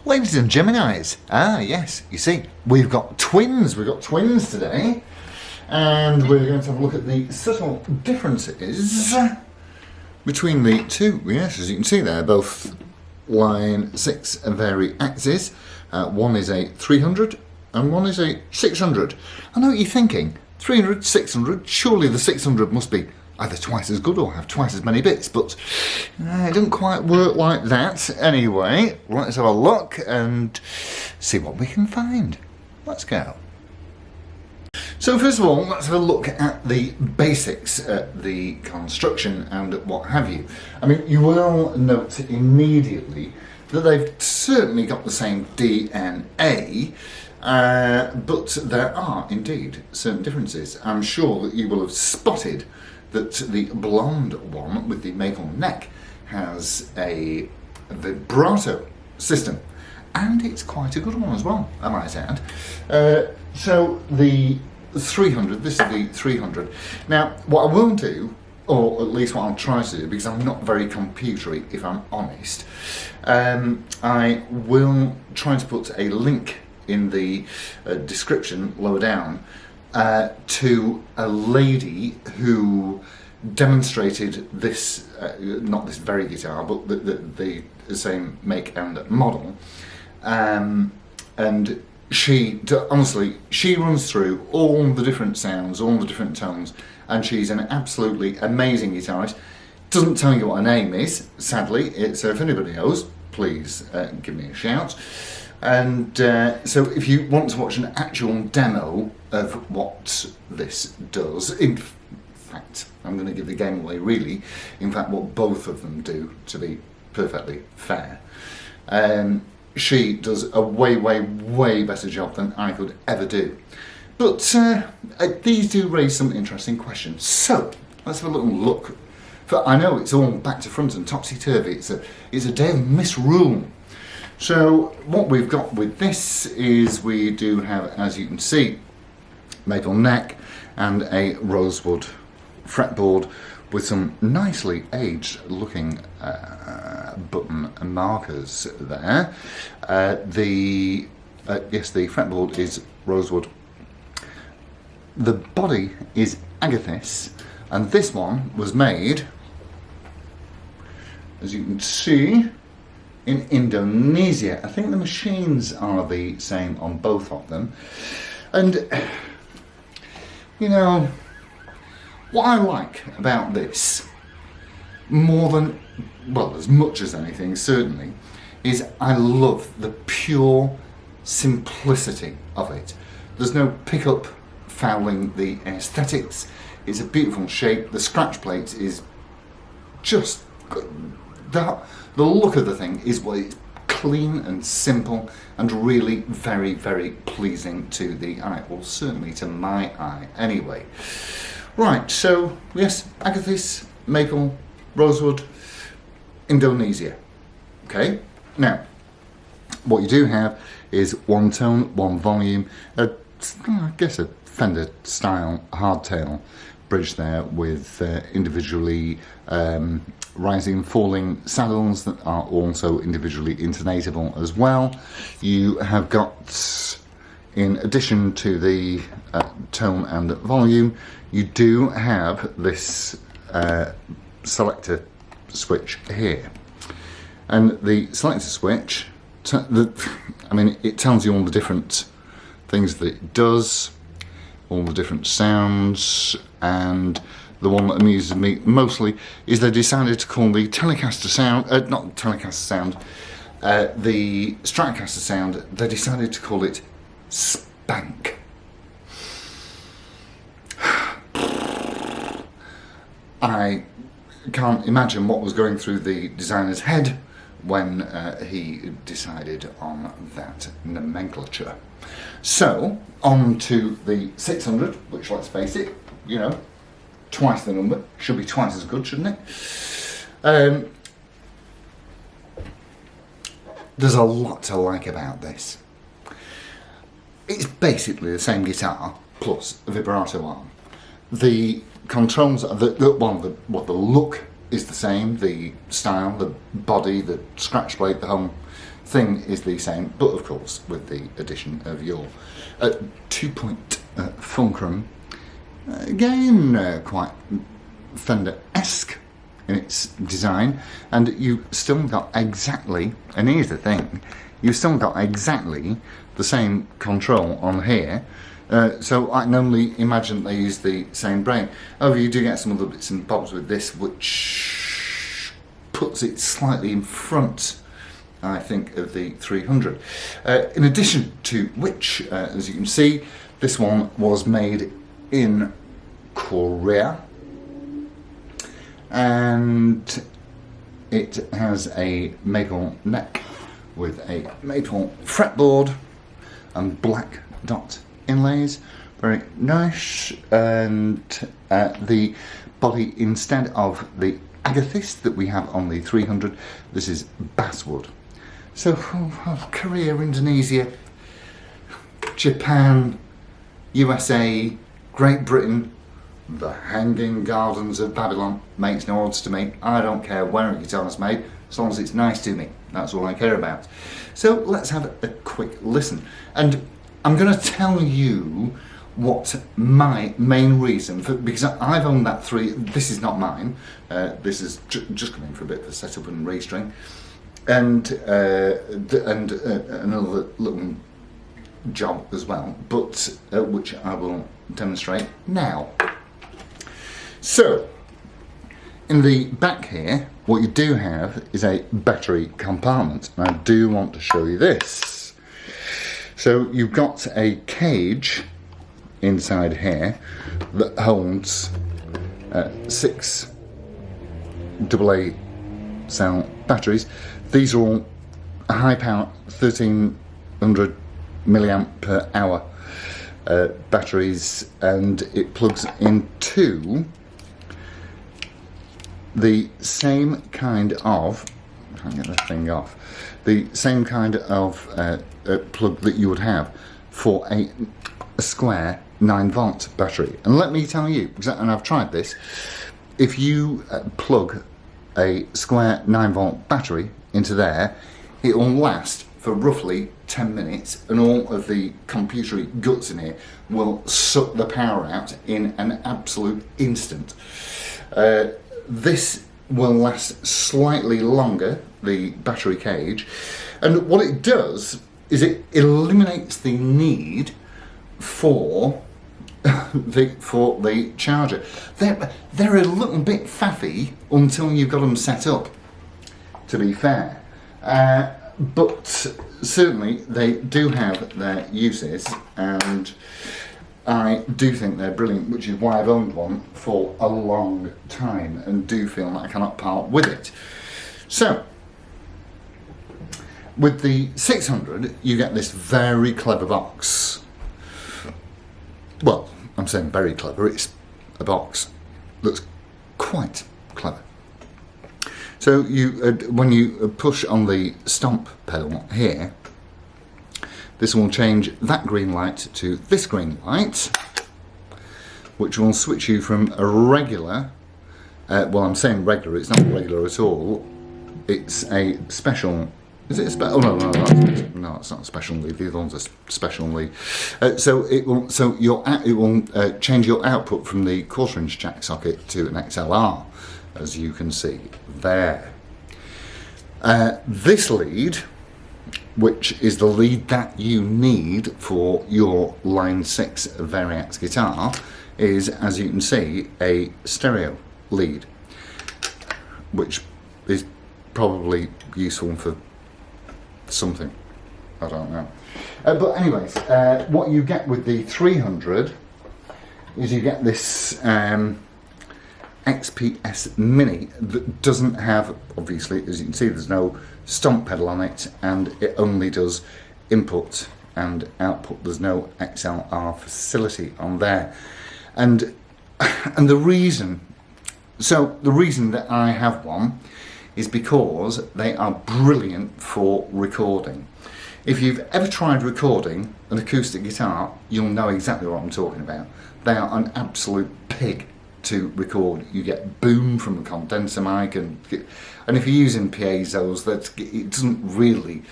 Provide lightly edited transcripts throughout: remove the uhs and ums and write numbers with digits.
Ladies and Geminis, yes, you see, we've got twins today, and we're going to have a look at the subtle differences between the two. Yes, as you can see there, both line 6 Variaxes. One is a 300 and one is a 600. I know what you're thinking, 300, 600, surely the 600 must be either twice as good or have twice as many bits, but it doesn't quite work like that. Anyway, let's have a look and see what we can find. Let's go. So first of all, let's have a look at the basics, the construction and what have you. I mean, you will note immediately that they've certainly got the same DNA, but there are indeed certain differences. I'm sure that you will have spotted that the blonde one with the maple neck has a vibrato system, and it's quite a good one as well, I might add. So the 300, this is the 300. Now, what I will do, or at least what I'll try to do, because I'm not very computery, if I'm honest, I will try to put a link in the description lower down to a lady who demonstrated this, not this very guitar, but the same make and model, and she, honestly, she runs through all the different sounds, all the different tones, and she's an absolutely amazing guitarist. Doesn't tell you what her name is, sadly, so if anybody knows, please give me a shout. And so if you want to watch an actual demo of what this does, in fact, I'm going to give the game away really, in fact what both of them do, to be perfectly fair. She does a way better job than I could ever do. But these do raise some interesting questions. So let's have a little look. I know it's all back to front and topsy-turvy, it's a day of misrule. So what we've got with this is we do have, as you can see, maple neck and a rosewood fretboard with some nicely aged looking button markers there. Yes, the fretboard is rosewood. The body is agathis, and this one was made, as you can see, in Indonesia. I think the machines are the same on both of them. And, you know, what I like about this, more than, well, as much as anything, certainly, is I love the pure simplicity of it. There's no pickup fouling the aesthetics. It's a beautiful shape. The scratch plate is just the look of the thing is what it's clean and simple and really very pleasing to the eye, or certainly to my eye anyway. Right, so yes, agathis, maple, rosewood, Indonesia. Okay, now what you do have is one tone, one volume, I guess a Fender style hardtail bridge there with individually rising and falling saddles that are also individually intonatable as well. You have got, in addition to the tone and volume, you do have this selector switch here. And the selector switch, I mean, it tells you all the different things that it does, all the different sounds, and the one that amuses me mostly is they decided to call the Telecaster sound, not Telecaster sound, the Stratocaster sound, they decided to call it Spank. I can't imagine what was going through the designer's head when he decided on that nomenclature. So, on to the 600, which, let's face it, you know, twice the number, should be twice as good, shouldn't it? There's a lot to like about this. It's basically the same guitar plus a vibrato arm. The controls, the look is the same, the style, the body, the scratch plate, the whole thing is the same, but of course with the addition of your 2-point fulcrum. Again, quite Fender-esque in its design, and you've still got exactly, and here's the thing, you've still got exactly the same control on here. So I can only imagine they use the same brain. However, you do get some other bits and bobs with this, which puts it slightly in front, I think, of the 300. In addition to which, as you can see, this one was made in Korea, and it has a maple neck with a maple fretboard and black dot inlays, very nice. And the body, instead of the amethyst that we have on the 300, this is basswood. So Korea, Indonesia, Japan, USA, Great Britain, the Hanging Gardens of Babylon, makes no odds to me. I don't care where a guitar is made, as long as it's nice to me. That's all I care about. So let's have a quick listen. And I'm going to tell you what my main reason for, because I've owned that this is not mine, this is just coming for a bit of a setup and restring, and another little job as well, but which I will demonstrate now. So, in the back here, what you do have is a battery compartment, and I do want to show you this. So you've got a cage inside here that holds 6 AA cell batteries. These are all high power 1300 milliamp per hour batteries, and it plugs into the same kind of, I can't get that thing off, the same kind of plug that you would have for a square 9-volt battery. And let me tell you, and I've tried this, if you plug a square 9-volt battery into there, it will last for roughly 10 minutes, and all of the computery guts in here will suck the power out in an absolute instant. This will last slightly longer, the battery cage, and what it does is it eliminates the need for the charger. They're a little bit faffy until you've got them set up, to be fair, but certainly they do have their uses, and I do think they're brilliant, which is why I've owned one for a long time and do feel that I cannot part with it. So, with the 600, you get this very clever box. Well, I'm saying very clever, it's a box that's quite clever. So you, when you push on the stomp pedal here, this will change that green light to this green light, which will switch you from a regular, well, I'm saying regular, it's not regular at all, it's a special, is it a special? Oh no, it's not a special lead, the other one's a special lead. So it will change your output from the 1/4" jack socket to an XLR, as you can see there. This lead, which is the lead that you need for your Line 6 Variax guitar, is, as you can see, a stereo lead, which is probably useful for something, I don't know. But anyways, what you get with the 300 is you get this XPS Mini that doesn't have, obviously, as you can see, there's no stomp pedal on it, and it only does input and output. There's no XLR facility on there, and the reason that I have one is because they are brilliant for recording. If you've ever tried recording an acoustic guitar, you'll know exactly what I'm talking about. They are an absolute pig to record, you get boom from the condenser mic, and if you're using piezos, it doesn't really,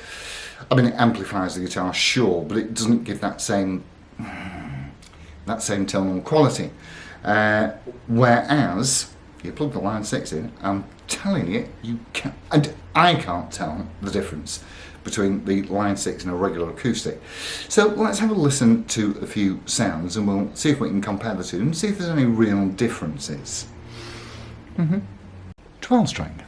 I mean, it amplifies the guitar, sure, but it doesn't give that same tonal quality. Whereas you plug the line 6 in, I'm telling you, you can, and I can't tell the difference between the line 6 and a regular acoustic. So let's have a listen to a few sounds, and we'll see if we can compare the two and see if there's any real differences. 12 string.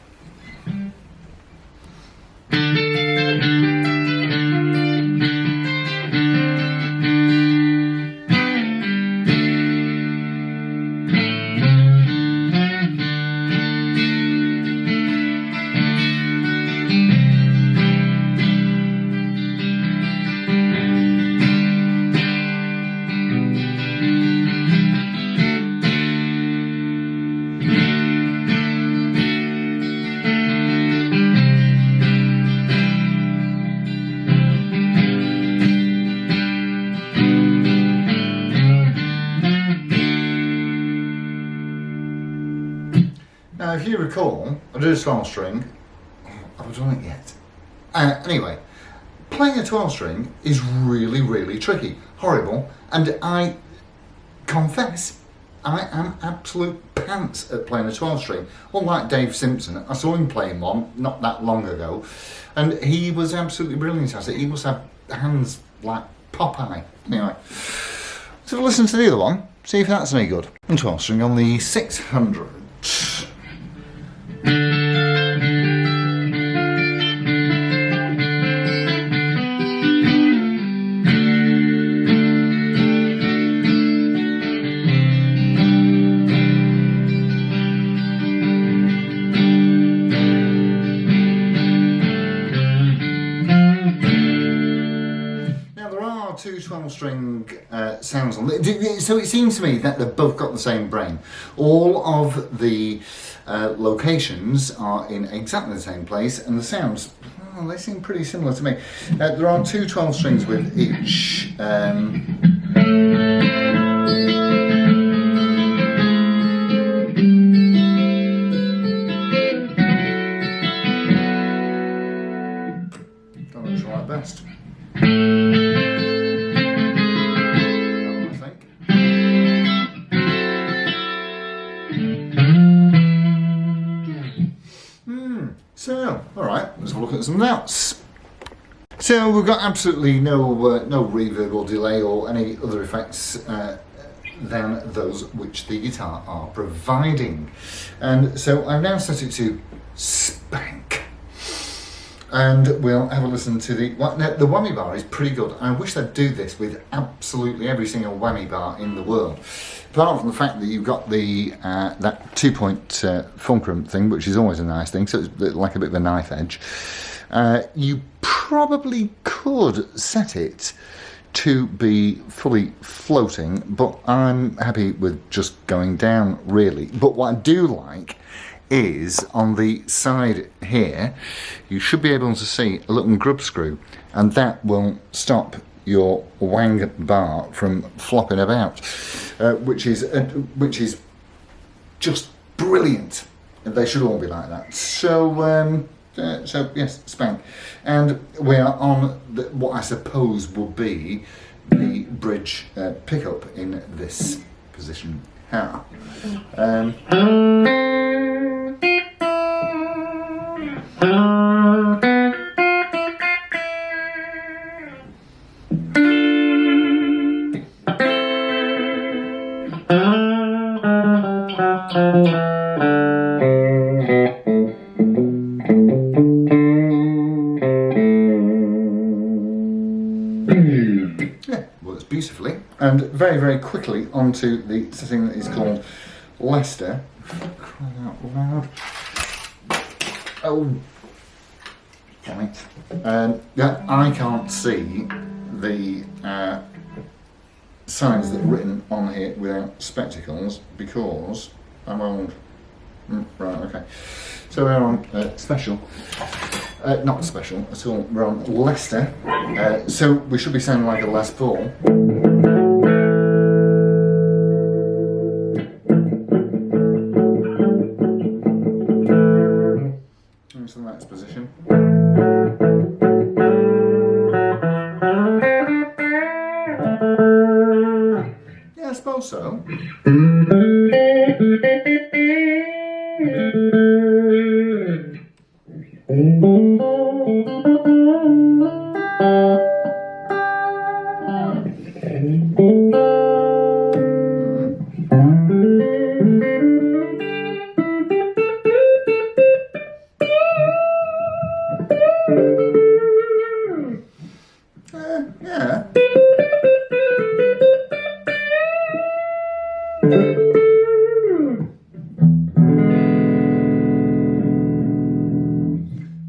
Now, if you recall, I did a 12 string. I haven't done it yet. Anyway, playing a 12 string is really, really tricky, horrible, and I confess I am absolute pants at playing a 12 string. Unlike Dave Simpson, I saw him playing one not that long ago, and he was absolutely brilliant at it. He must have hands like Popeye. Anyway, so listen to the other one, see if that's any good. 12 string on the 600. Two 12-string sounds on it. So it seems to me that they've both got the same brain. All of the locations are in exactly the same place, and the sounds, well, they seem pretty similar to me. There are two 12 strings with each. Don't try it best. So, alright, let's have a look at some notes. So we've got absolutely no reverb or delay or any other effects than those which the guitar are providing. And so I've now set it to spank. And we'll have a listen to the whammy bar is pretty good. I wish they'd do this with absolutely every single whammy bar in the world. Apart from the fact that you've got the that 2-point fulcrum thing, which is always a nice thing, so it's like a bit of a knife edge. You probably could set it to be fully floating, but I'm happy with just going down, really. But what I do like is on the side here, you should be able to see a little grub screw, and that will stop your wang bar from flopping about, which is just brilliant. They should all be like that. So yes, spank, and we are on what I suppose will be the bridge pickup in this position here. Yeah, works beautifully. And very, very quickly onto the setting that is called Leicester. Crying out loud. Oh, damn it. Yeah, I can't see the signs that are written on here without spectacles because I'm on. Right, okay. So we're on special. Not special at all, we're on Leicester. So we should be sounding like a Les Paul. also yeah.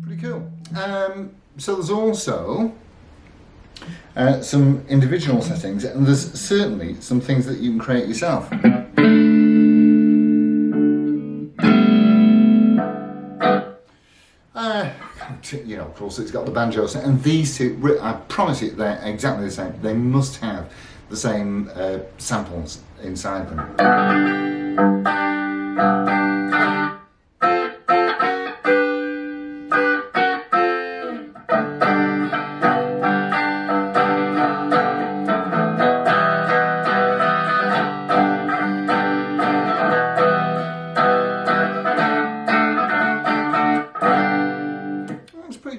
Pretty cool. So there's also some individual settings, and there's certainly some things that you can create yourself. You know, of course, it's got the banjo, and these two, I promise you, they're exactly the same. They must have the same samples inside them.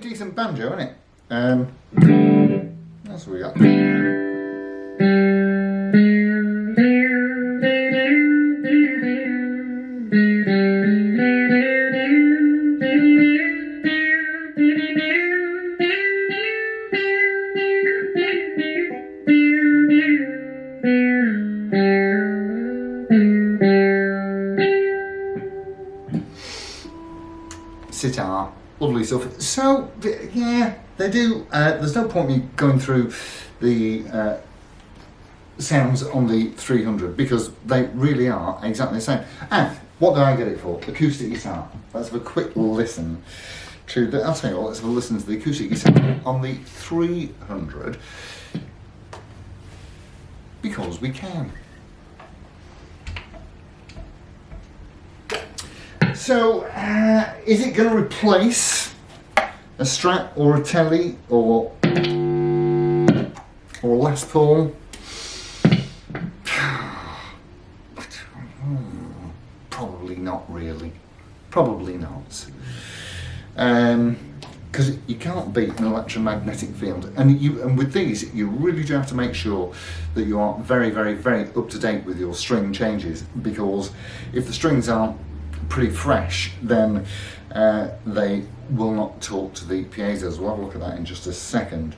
Decent banjo, isn't it? That's what we got. Sitar. Lovely stuff. So, yeah, they do. There's no point me going through the sounds on the 300 because they really are exactly the same. And what do I get it for? Acoustic guitar. Let's have a quick listen to the. I'll tell you what. Let's have a listen to the acoustic guitar on the 300 because we can. So, is it going to replace a Strat or a Telly or Les Paul? Probably not really. Probably not. Because you can't beat an electromagnetic field, and with these you really do have to make sure that you are very, very, very up to date with your string changes, because if the strings aren't pretty fresh, then they will not talk to the piezo's. We'll have a look at that in just a second.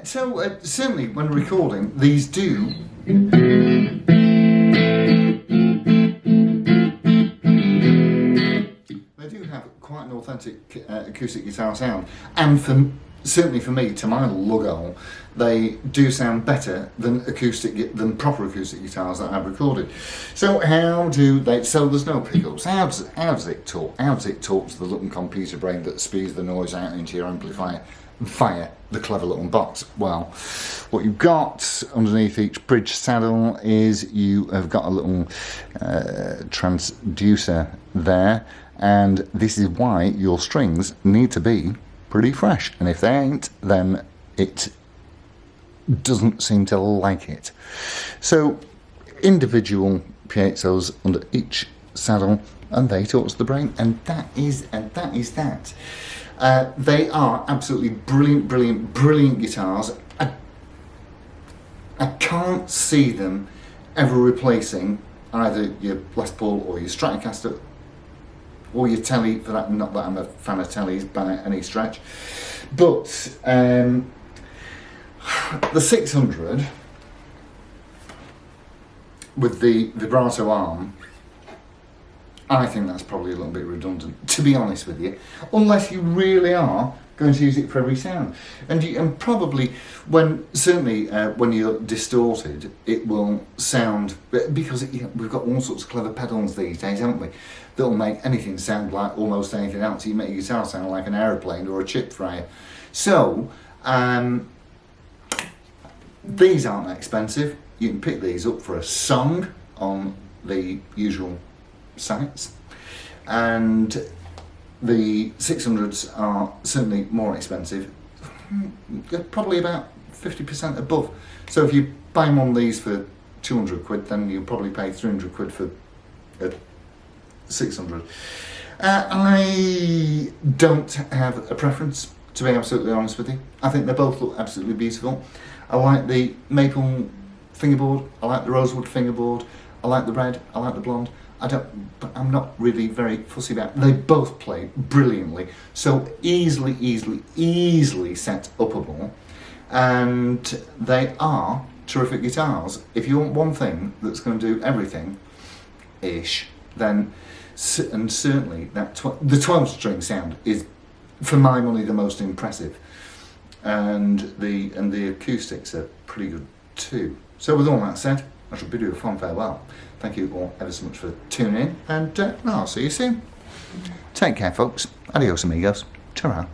So certainly when recording, these do have quite an authentic acoustic guitar sound, and certainly for me, to my lug-hole, they do sound better than proper acoustic guitars that I've recorded. So how do they? So there's no pickups. How does it talk? How does it talk to the little computer brain that spews the noise out into your amplifier via the clever little box? Well, what you've got underneath each bridge saddle is you have got a little transducer there, and this is why your strings need to be pretty fresh, and if they ain't, then it doesn't seem to like it. So individual piezos under each saddle, and they talk to the brain, and that is that. They are absolutely brilliant guitars. I can't see them ever replacing either your Les Paul or your Stratocaster or your telly, for that. Not that I'm a fan of tellies by any stretch, but the 600 with the vibrato arm, I think that's probably a little bit redundant, to be honest with you, unless you really are going to use it for every sound. And probably when you're distorted, it will sound, because we've got all sorts of clever pedals these days, haven't we, that'll make anything sound like almost anything else. You make your guitar sound like an aeroplane or a chip fryer. So these aren't expensive. You can pick these up for a song on the usual sites, and the 600s are certainly more expensive, probably about 50% above. So if you buy one of these for 200 quid, then you'll probably pay 300 quid for a 600. I don't have a preference, to be absolutely honest with you. I think they both look absolutely beautiful. I like the maple fingerboard, I like the rosewood fingerboard, I like the red, I like the blonde. I'm not really very fussy about it. They both play brilliantly, so easily set upable, and they are terrific guitars. If you want one thing that's going to do everything-ish, then, and certainly that the 12-string sound is, for my money, the most impressive, and the acoustics are pretty good too. So with all that said, I shall bid you a fond farewell. Thank you all ever so much for tuning in, and I'll see you soon. Take care, folks. Adios, amigos. Ta-ra.